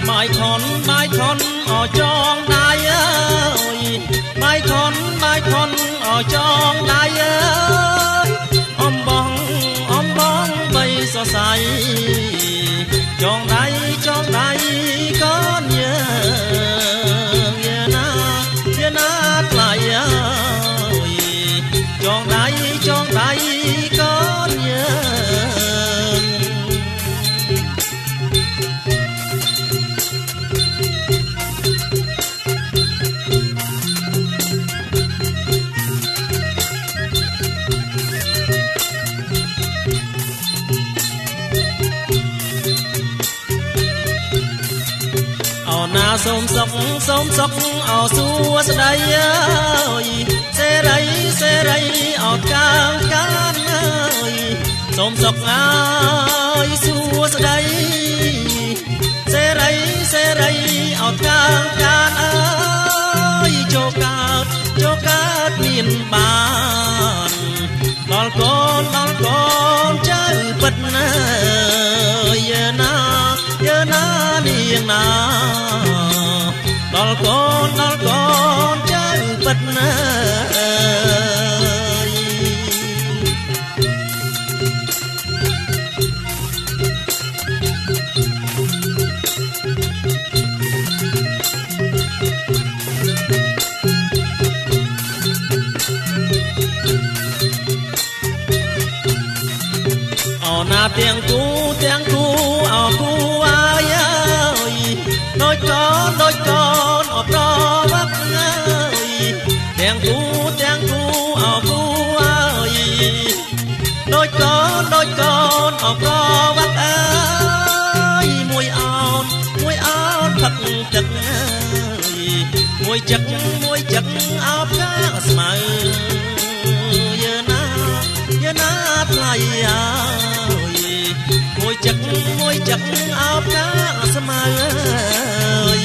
បាយខុនអចងដៃអើយបាយខុនអចងដៃអើយអំបងបីសរសៃចងដៃកូនយើងយាណាថ្លៃអើយចងដៃកូនយើងណាសូមសុខអោសួស្ដីអើយសេរីអត់កានអើយសូមសុខអើយសួស្ដីសេរីអត់កានអើយចូលកើតមានបានដល់កូនចៅពិតណាយើណានាងណាដល់កូនចៅពិតណាណាទាំងគូអោគូអាយអើយដូចកូនអប្រវឹកអើយទាំងគូអោគូអើយដូចកូនអប្រវឹកអើយមួយអោនផឹកទឹកអើយមួយចឹកអោបកាស្មៅយើណាថ្លៃអើយមួយចឹកអោបកាស្មៅអើយ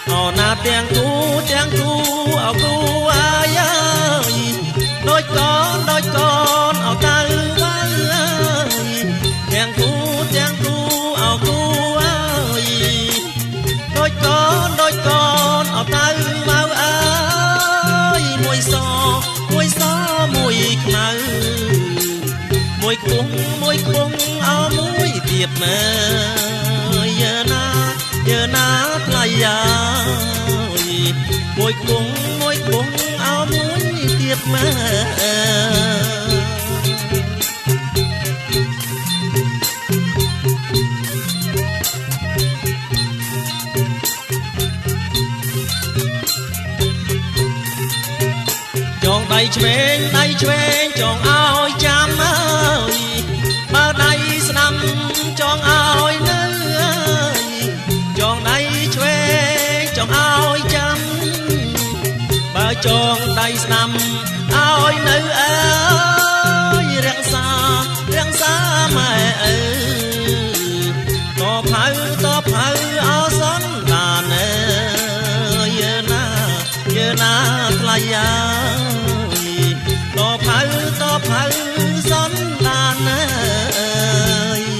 អូណាទាំងគូអោគូអាយអើយដូចកូនអោតៅវ៉ៅអើយទាំងគូអោគូអើយដូចកូនអោតៅវ៉ៅអើយមួយសមួយខ្មៅមួយគង់អោមួយទៀតមើយើណាថ្លៃអើយមួយគង់អោមួយទៀតមើចងដៃឆ្វេងចងឲ្យចាំអើយបើដៃស្ដាំចងឲ្យនៅអើយចងដៃឆ្វេងចងឲ្យចាំបើចងដៃស្ដាំឲ្យនៅអើយរក្សាម៉ែអើតផៅអោសនដានអើយយើណាថ្លៃអើតផៅសនដានអើយ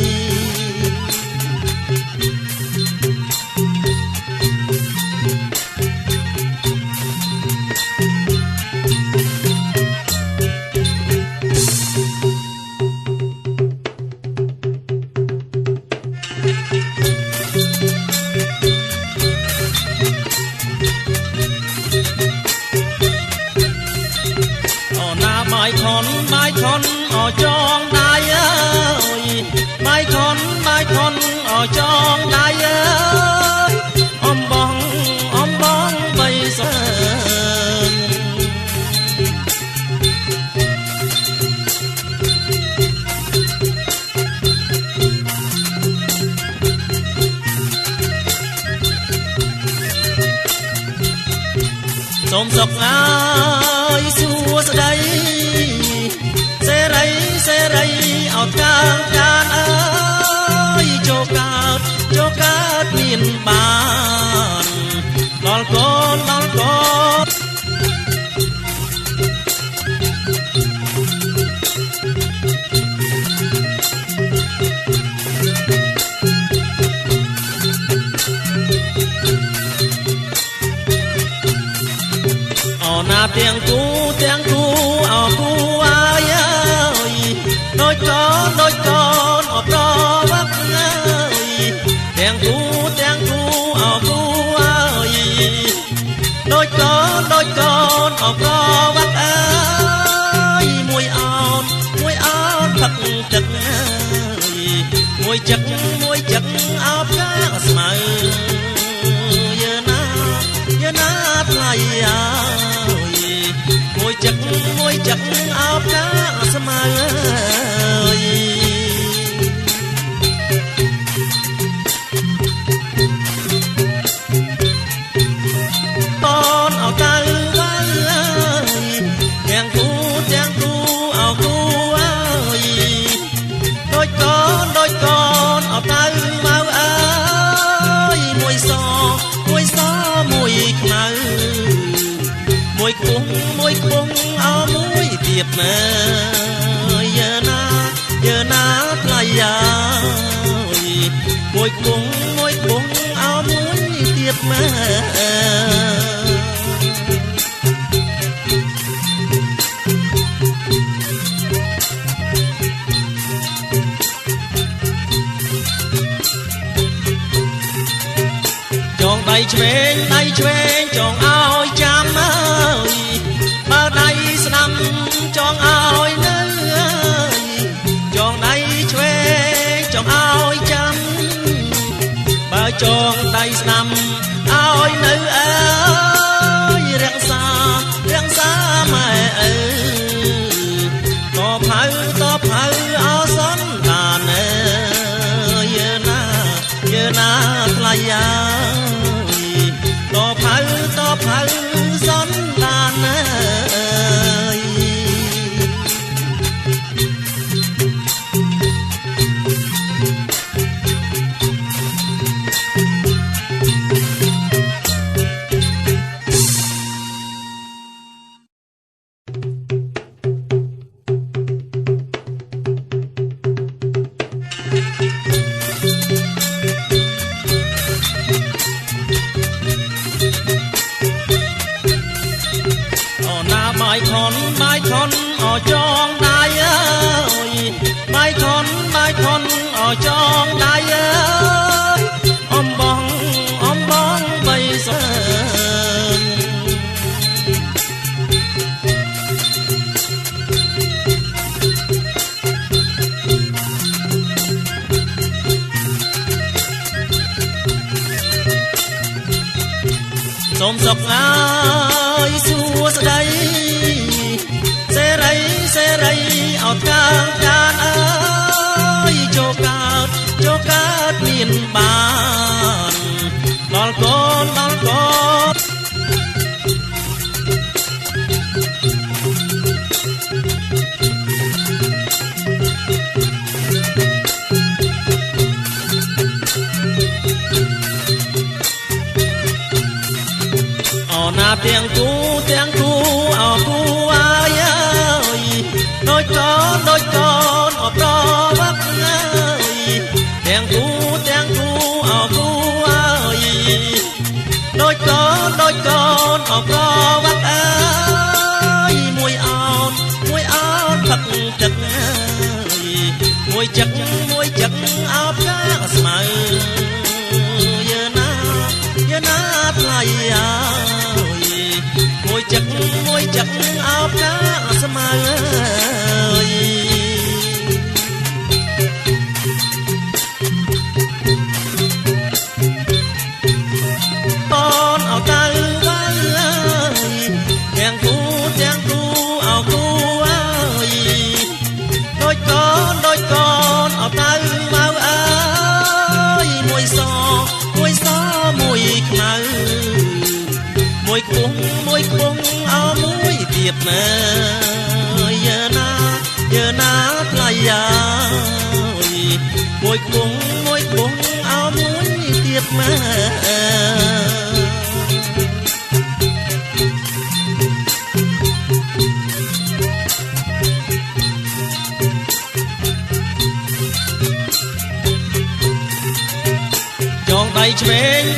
បាយខុនអចងដៃអើយបាយខុនអចងដៃអើយអំបងបីសើសូមសុខអើយសួស្ដីសេរីអត់កានអើយចូលកើតមានបានដល់ ដល់កូនដល់កូនណាទាំងគូអោគូអាយអើយដូចកូនអបរវឹកអើយទាំងគូអោគូអើយដូចកូនអបរវឹកអើយមួយអោនផឹកទឹកអើយមួយចឹកអោបកាស្មៅយើណាថ្លៃអើមួយចឹកអោបកាស្មៅអើយបនអោតៅវ៉ាអើយទាំងគូអោគូអើយដូចកូនអោតៅវ៉ាអើយមួយសមួយខ្មៅមួយគង់អោមួយទៀតណាយើណាថ្លៃអើយមួយគង់អោមួយទៀតណាចងដៃឆ្វេងចងឲ្យចាំអើយបើដៃស្ដាំចងឲ្យនៅចងដៃឆ្វេងចងឲ្យចាំបើចងដៃស្ដាំឲ្យនៅអើយរក្សាម៉ែអើតផៅអោសនតានអើយយើណាថ្លៃអើតផៅសនតានអើយបាយខនអចងដៃអើយបាយខនអចងដៃអើយអំបងបីសើសូមសុខអើយសួស្ដីសេរីអត់កាងកានអើយចូលកើតមានបានដល់កូនអណាទាំងគូអោគូអាយអើយដូចកូនអបរវឹកអើយទាំងគូអោគូអើយដូចកូនអបរវឹកអើយមួយអោនផឹកទឹកអើយមួយចឹកអោបកាស្មៅយើណាថ្លៃអើយមួយចឹកអោបកាស្មៅអើយបនអោតៅវ៉ាអើយទាំងគូអោគូអើយដូចកូនអោតៅវ៉ាអើយមួយសមួយខ្មៅមួយគង់អោមួយទៀតណាយើណាថ្លៃអើយមួយគង់អោមួយទៀតណា ឆ្វេង